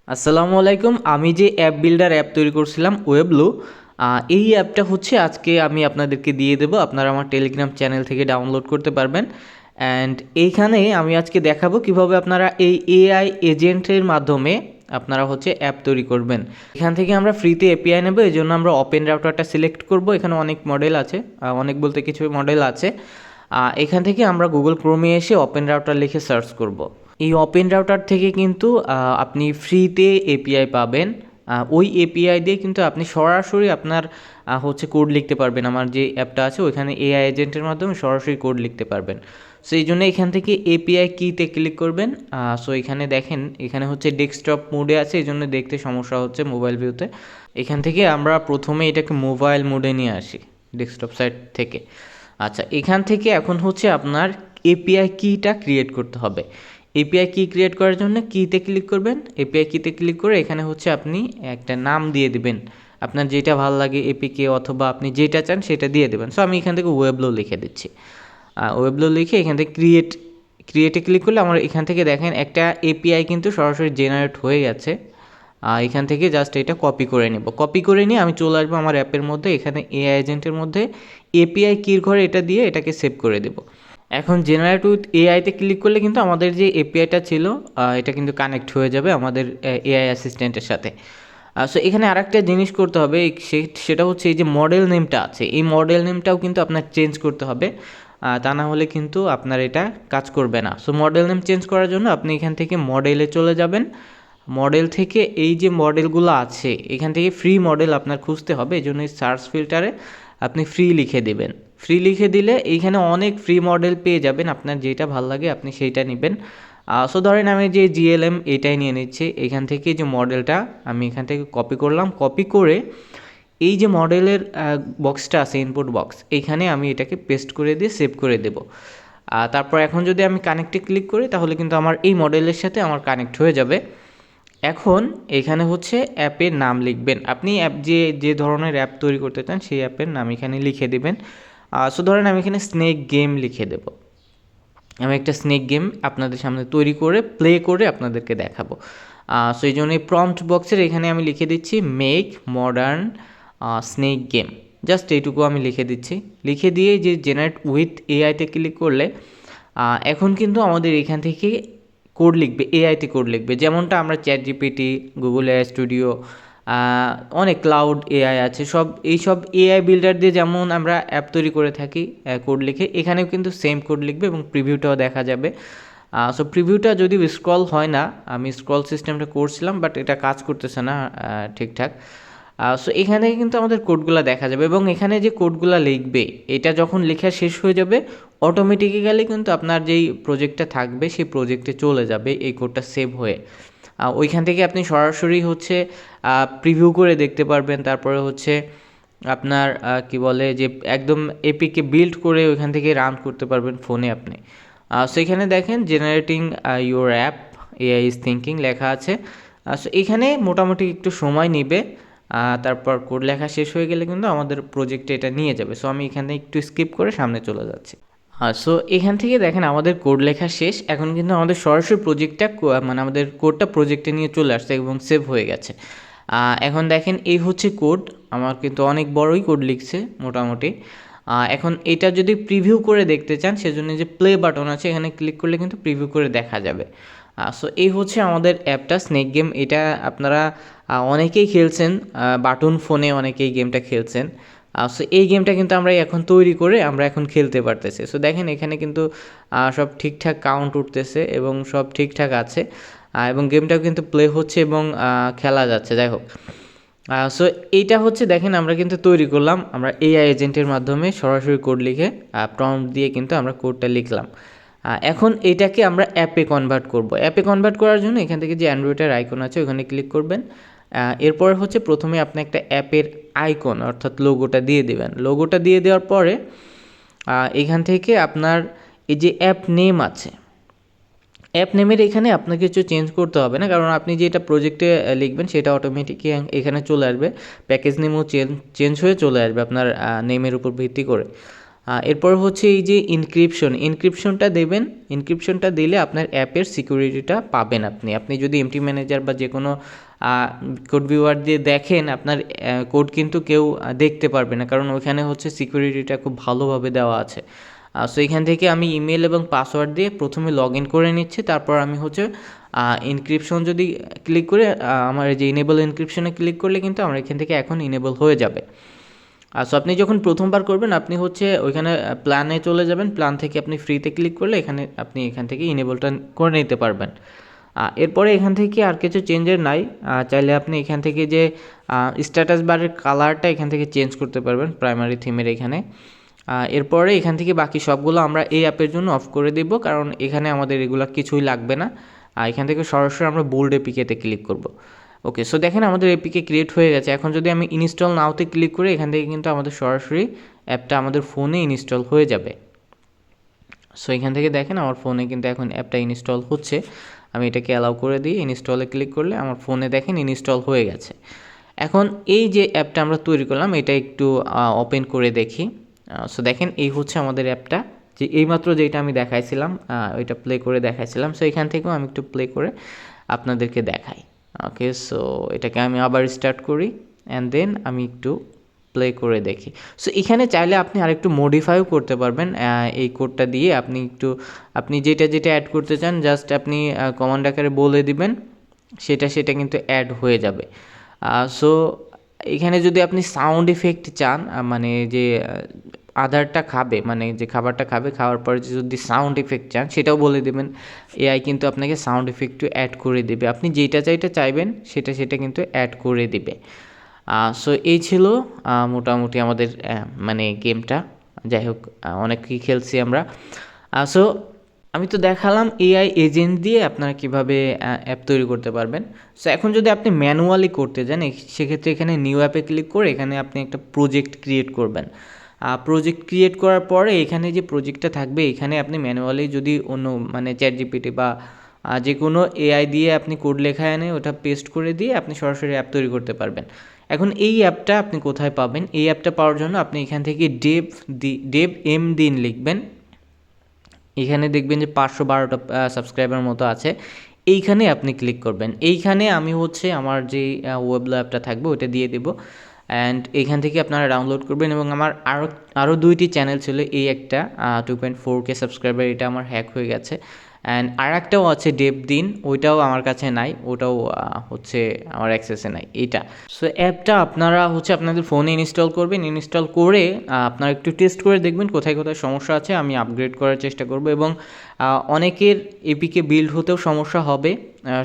আসসালামু আলাইকুম। আমি যে অ্যাপ বিল্ডার অ্যাপ তৈরি করছিলাম ওয়েবলো, এই অ্যাপটা হচ্ছে আজকে আমি আপনাদেরকে দিয়ে দেবো। আপনারা আমার টেলিগ্রাম চ্যানেল থেকে ডাউনলোড করতে পারবেন। অ্যান্ড এইখানে আমি আজকে দেখাবো কিভাবে আপনারা এই এআই এজেন্টের মাধ্যমে আপনারা হচ্ছে অ্যাপ তৈরি করবেন। এখান থেকে আমরা ফ্রিতে এপিআই নেব, এই জন্য আমরা ওপেন রাউটারটা সিলেক্ট করব। এখানে অনেক মডেল আছে, অনেক বলতে কিছু মডেল আছে। এখান থেকে আমরা গুগল ক্রোমে এসে ওপেন রাউটার লিখে সার্চ করব। এই ওপেন রাউটার থেকে কিন্তু আপনি ফ্রিতে এপিআই পাবেন। ওই এপিআই দিয়ে কিন্তু আপনি সরাসরি আপনার হচ্ছে কোড লিখতে পারবেন। আমার যে অ্যাপটা আছে ওইখানে এআই এজেন্টের মাধ্যমে সরাসরি কোড লিখতে পারবেন। সো এই জন্য এখান থেকে এপিআই কিতে ক্লিক করবেন। সো এখানে দেখেন, এখানে হচ্ছে ডেস্কটপ মোডে আছে, এই জন্য দেখতে সমস্যা হচ্ছে মোবাইল ভিউতে। এখান থেকে আমরা প্রথমে এটাকে মোবাইল মোডে নিয়ে আসি ডেস্কটপ সাইট থেকে। আচ্ছা, এখান থেকে এখন হচ্ছে আপনার এপিআই কিটা ক্রিয়েট করতে হবে। এপিআই কি ক্রিয়েট করার জন্য কিতে ক্লিক করবেন। এপিআই কিতে ক্লিক করে এখানে হচ্ছে আপনি একটা নাম দিয়ে দিবেন, আপনার যেটা ভালো লাগে এপিকে, অথবা আপনি যেটা চান সেটা দিয়ে দেবেন। সো আমি এখান থেকে ওয়েবলো লিখে দিচ্ছি। ওয়েবলো লিখে এখান থেকে ক্রিয়েটে ক্লিক করলে আমার এখান থেকে দেখেন একটা এপিআই কিন্তু সরাসরি জেনারেট হয়ে গেছে। এখান থেকে জাস্ট এটা কপি করে নেব। কপি করে নিয়ে আমি চলে আসবো আমার অ্যাপের মধ্যে, এখানে এআই এজেন্টের মধ্যে এপিআই কির ঘরে এটা দিয়ে এটাকে সেভ করে দেব। এখন জেনারেট উইথ এআইতে ক্লিক করলে কিন্তু আমাদের যে এপিআইটা ছিল এটা কিন্তু কানেক্ট হয়ে যাবে আমাদের এআই অ্যাসিস্ট্যান্টের সাথে। সো এখানে আরেকটা জিনিস করতে হবে, সেটা হচ্ছে এই যে মডেল নেমটা আছে, এই মডেল নেমটাও কিন্তু আপনার চেঞ্জ করতে হবে। তা না হলে কিন্তু আপনার এটা কাজ করবে না। সো মডেল নেম চেঞ্জ করার জন্য আপনি এখান থেকে মডেলে চলে যাবেন। মডেল থেকে এই যে মডেলগুলো আছে এখান থেকে ফ্রি মডেল আপনার খুঁজতে হবে, এই জন্য সার্চ ফিল্টারে আপনি ফ্রি লিখে দেবেন। ফ্রি লিখে দিলে এইখানে অনেক ফ্রি মডেল পেয়ে যাবেন, আপনার যেটা ভালো লাগে আপনি সেইটা নেবেন। সো ধরেন আমি যে জিএলএম এটাই নিয়ে নিচ্ছি। এখান থেকে যে মডেলটা আমি এখান থেকে কপি করলাম, কপি করে এই যে মডেলের বক্সটা আছে ইনপুট বক্স, এইখানে আমি এটাকে পেস্ট করে দিয়ে সেভ করে দেব। তারপর এখন যদি আমি কানেক্টে ক্লিক করি তাহলে কিন্তু আমার এই মডেলের সাথে আমার কানেক্ট হয়ে যাবে। এখন এখানে হচ্ছে অ্যাপের নাম লিখবেন। আপনি অ্যাপ যে ধরনের অ্যাপ তৈরি করতে চান সেই অ্যাপের নাম এখানে লিখে দেবেন। সো ধরেন আমি এখানে স্নেক গেম লিখে দেব। আমি একটা স্নেক গেম আপনাদের সামনে তৈরি করে প্লে করে আপনাদেরকে দেখাবো। সো এই জন্য এই প্রম্পট বক্সের এখানে আমি লিখে দিচ্ছি make modern snake game, just এইটুকু আমি লিখে দিচ্ছি। লিখে দিয়ে যে জেনারেট উইথ এআইতে ক্লিক করলে এখন কিন্তু আমাদের এখান থেকে কোড লিখবে, এআইতে কোড লিখবে। যেমনটা আমরা chat GPT, Google AI studio, অনেক ক্লাউড এআই আছে, এইসব এআই বিল্ডার দিয়ে যেমন আমরা অ্যাপ তৈরি করে থাকি কোড লিখে, এখানেও কিন্তু সেম কোড লিখবে এবং প্রিভিউটাও দেখা যাবে। সো প্রিভিউটা যদি স্ক্রল হয় না, আমি স্ক্রল সিস্টেমটা করছিলাম বাট এটা কাজ করতেছে না ঠিকঠাক। সো এখান থেকে কিন্তু আমাদের কোডগুলো দেখা যাবে এবং এখানে যে কোডগুলো লিখবে এটা যখন লেখা শেষ হয়ে যাবে অটোমেটিক্যালি কিন্তু আপনার যেই প্রজেক্টটা থাকবে সেই প্রজেক্টে চলে যাবে এই কোডটা সেভ হয়ে। ওইখান থেকে আপনি সরাসরি হচ্ছে প্রিভিউ করে দেখতে পারবেন। তারপরে হচ্ছে আপনার কি বলে যে একদম এপিকে বিল্ড করে ওইখান থেকে রান করতে পারবেন ফোনে আপনি। সো এখানে দেখেন generating your app AI is thinking লেখা আছে। সো এখানে মোটামুটি একটু সময় নেবে, তারপর কোড লেখা শেষ হয়ে গেলে কিন্তু আমাদের প্রজেক্টে এটা নিয়ে যাবে। সো আমি এখানে একটু স্কিপ করে সামনে চলে যাচ্ছি। সো এখান থেকে দেখেন আমাদের কোড লেখা শেষ। এখন কিন্তু আমাদের সরাসরি প্রজেক্টটা মানে আমাদের কোডটা প্রজেক্টে নিয়ে চলে আসছে এবং সেভ হয়ে গেছে। এখন দেখেন এই হচ্ছে কোড, আমার কিন্তু অনেক বড়ই কোড লিখছে মোটামুটি। এখন এটা যদি প্রিভিউ করে দেখতে চান সেজন্য যে প্লে বাটন আছে এখানে ক্লিক করলে কিন্তু প্রিভিউ করে দেখা যাবে। সো এই হচ্ছে আমাদের অ্যাপটা স্নেক গেম। এটা আপনারা অনেকেই খেলছেন, বাটন ফোনে অনেকেই গেমটা খেলছেন। সো এই গেমটা কিন্তু আমরা এখন তৈরি করে আমরা এখন খেলতে পারতেছি। সো দেখেন এখানে কিন্তু সব ঠিকঠাক কাউন্ট উঠতেছে এবং সব ঠিকঠাক আছে, এবং গেমটাও কিন্তু প্লে হচ্ছে এবং খেলা যাচ্ছে। যাই হোক, সো এইটা হচ্ছে দেখেন আমরা কিন্তু তৈরি করলাম, আমরা এআই এজেন্টের মাধ্যমে সরাসরি কোড লিখে প্রম্পট দিয়ে কিন্তু আমরা কোডটা লিখলাম। এখন এটাকে আমরা অ্যাপে কনভার্ট করব। অ্যাপে কনভার্ট করার জন্য এখান থেকে যে অ্যান্ড্রয়েডের আইকন আছে ওখানে ক্লিক করবেন। এরপর হচ্ছে প্রথমে আপনি একটা অ্যাপের আইকন অর্থাৎ লোগোটা দিয়ে দেবেন। লোগোটা দিয়ে দেওয়ার পরে এখান থেকে আপনার এই যে অ্যাপ নেম আছে, অ্যাপ নেমের এখানে আপনাকে কিছু চেঞ্জ করতে হবে না, কারণ আপনি যেটা প্রজেক্টে লিখবেন সেটা অটোমেটিক এখানে চলে আসবে। প্যাকেজ নেমও চেঞ্জ হয়ে চলে আসবে আপনার নেমের উপর ভিত্তি করে। এরপর হচ্ছে এই যে ইনক্রিপশনটা দেবেন। ইনক্রিপশনটা দিলে আপনার অ্যাপের সিকিউরিটিটা পাবেন আপনি। আপনি যদি এমটি ম্যানেজার বা যে কোনো কোড ভিউয়ার দিয়ে দেখেন, আপনার কোড কিন্তু কেউ দেখতে পারবে না, কারণ ওইখানে হচ্ছে সিকিউরিটিটা খুব ভালোভাবে দেওয়া আছে। সো এখান থেকে আমি ইমেল এবং পাসওয়ার্ড দিয়ে প্রথমে লগ ইন করে নিচ্ছি, তারপর আমি হচ্ছে ইনক্রিপশন যদি ক্লিক করে আমার যে ইনেবল ইনক্রিপশনে ক্লিক করলে কিন্তু আমার এখান থেকে এখন ইনেবল হয়ে যাবে। সো আপনি যখন প্রথমবার করবেন, আপনি হচ্ছে ওইখানে প্ল্যানে চলে যাবেন, প্ল্যান থেকে আপনি ফ্রিতে ক্লিক করলে আপনি এখান থেকে ইনেবলটা করে নিতে পারবেন। এরপরে এখান থেকে আর কিছু চেঞ্জের নাই। চাইলে আপনি এখান থেকে যে স্ট্যাটাস বারের কালারটা এখান থেকে চেঞ্জ করতে পারবেন প্রাইমারি থিমের এখানে। এরপরে এখান থেকে বাকি সবগুলো আমরা এই অ্যাপের জন্য অফ করে দেব, কারণ এখানে আমাদের এগুলো কিছুই লাগবে না। এখান থেকে সরাসরি আমরা বোল্ড এপিকেতে ক্লিক করব। ওকে, সো দেখেন আমাদের এপিকে ক্রিয়েট হয়ে গেছে। এখন যদি আমি ইনস্টল নাওতে ক্লিক করি, এখান থেকে কিন্তু আমাদের সরাসরি অ্যাপটা আমাদের ফোনে ইনস্টল হয়ে যাবে। সো এখান থেকে দেখেন আমার ফোনে কিন্তু এখন অ্যাপটা ইনস্টল হচ্ছে। আমি এটাকে অ্যালাউ করে দিই, ইনস্টলে ক্লিক করলে আমার ফোনে দেখেন ইনস্টল হয়ে গেছে। এখন এই যে অ্যাপটা আমরা তৈরি করলাম, এটা একটু ওপেন করে দেখি। সো দেখেন এই হচ্ছে আমাদের অ্যাপটা, যে এইমাত্র যেটা আমি দেখাইছিলাম, ওইটা প্লে করে দেখাইছিলাম। সো এখান থেকেও আমি একটু প্লে করে আপনাদেরকে দেখাই। ওকে, সো এটাকে আমি আবার স্টার্ট করি অ্যান্ড দেন আমি একটু প্লে করে দেখি। সো এখানে চাইলে আপনি আরেকটু মডিফাইও করতে পারবেন এই কোডটা দিয়ে। আপনি যেটা অ্যাড করতে চান, জাস্ট আপনি কমান্ড আকারে বলে দিবেন, সেটা কিন্তু অ্যাড হয়ে যাবে। সো এখানে যদি আপনি সাউন্ড ইফেক্ট চান, মানে যে আদারটা খাবে, মানে যে খাবারটা খাবে, খাওয়ার পরে যদি সাউন্ড ইফেক্ট চান সেটাও বলে দেবেন, এআই কিন্তু আপনাকে সাউন্ড ইফেক্টও অ্যাড করে দেবে। আপনি যেটা চাইবেন সেটা কিন্তু অ্যাড করে দিবে। সো এই ছিল মোটামুটি আমাদের মানে গেমটা। যাই হোক, অনেকই খেলছি আমরা। সো আমি তো দেখালাম এআই এজেন্ট দিয়ে আপনারা কীভাবে অ্যাপ তৈরি করতে পারবেন। সো এখন যদি আপনি ম্যানুয়ালি করতে যান, সেক্ষেত্রে এখানে নিউ অ্যাপে ক্লিক করে এখানে আপনি একটা প্রজেক্ট ক্রিয়েট করবেন। প্রজেক্ট ক্রিয়েট করার পরে এখানে যে প্রজেক্টটা থাকবে, এখানে আপনি ম্যানুয়ালি যদি অন্য মানে চ্যাটজিপিটি বা যে কোনো এআই দিয়ে আপনি কোড লেখা এনে ওটা পেস্ট করে দিয়ে আপনি সরাসরি অ্যাপ তৈরি করতে পারবেন। এখন এই অ্যাপটা আপনি কোথায় পাবেন? এই অ্যাপটা পাওয়ার জন্য আপনি এখান থেকে ডেভ এম দিন লিখবেন। এখানে দেখবেন যে 512টা সাবস্ক্রাইবার মতো আছে। এইখানে আপনি ক্লিক করবেন। এইখানে আমি হচ্ছে আমার যে ওয়েবলো অ্যাপটা থাকবে ওটা দিয়ে দেবো, অ্যান্ড এইখান থেকে আপনারা ডাউনলোড করবেন। এবং আমার আরও 2টি চ্যানেল ছিল, এই একটা 2.4K সাবস্ক্রাইবার, এটা আমার হ্যাক হয়ে গেছে। অ্যান্ড আর একটাও আছে ডেভ দিন, ওইটাও আমার কাছে নাই, ওটাও হচ্ছে আমার অ্যাক্সেসে নাই এইটা। সো অ্যাপটা আপনারা হচ্ছে আপনাদের ফোনে ইনস্টল করবেন। ইনস্টল করে আপনারা একটু টেস্ট করে দেখবেন কোথায় কোথায় সমস্যা আছে। আমি আপগ্রেড করার চেষ্টা করব। এবং অনেকের এপিকে বিল্ড হতেও সমস্যা হবে।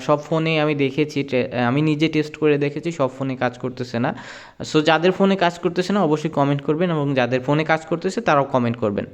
সব ফোনে আমি দেখেছি, আমি নিজে টেস্ট করে দেখেছি, সব ফোনে কাজ করতেছে না। সো যাদের ফোনে কাজ করতেছে না অবশ্যই কমেন্ট করবেন, এবং যাদের ফোনে কাজ করতেছে তারাও কমেন্ট করবেন।